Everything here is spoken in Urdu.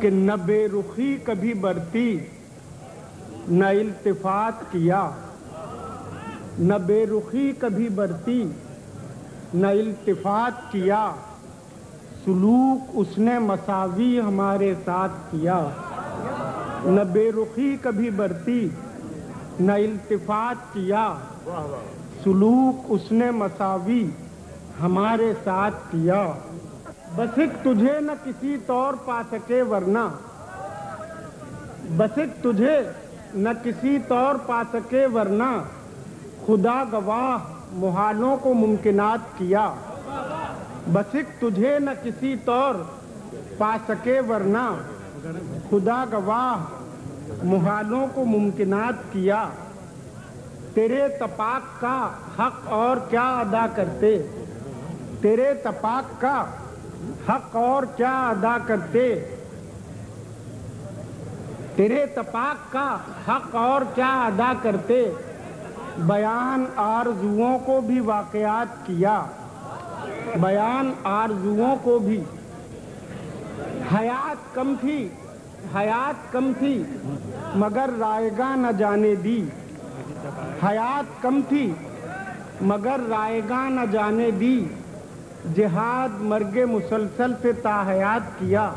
کہ نہ بے رخی کبھی برتی نہ التفات کیا، نہ بے رخی کبھی برتی نہ التفات کیا، سلوک اس نے مساوی ہمارے ساتھ کیا۔ نہ بے رخی کبھی برتی نہ التفات کیا، سلوک اس نے مساوی ہمارے ساتھ کیا۔ بس ایک تجھے نہ کسی طور پا سکے ورنہ، بس ایک تجھے نہ کسی طور پا سکے ورنہ، خدا گواہ محالوں کو ممکنات کیا۔ بس ایک تجھے نہ کسی طور پا سکے ورنہ، خدا گواہ محالوں کو ممکنات کیا۔ تیرے تپاک کا حق اور کیا ادا کرتے، تیرے تپاک کا حق اور کیا ادا کرتے، تیرے تپاک کا حق اور کیا ادا کرتے، بیان آرزوؤں کو بھی واقعات کیا، بیان آرزوؤں کو بھی۔ حیات کم تھی، حیات کم تھی مگر رائے گاہ نہ جانے دی، حیات کم تھی مگر رائے گاہ نہ جانے دی، جہاد مرگ مسلسل سے تا حیات کیا۔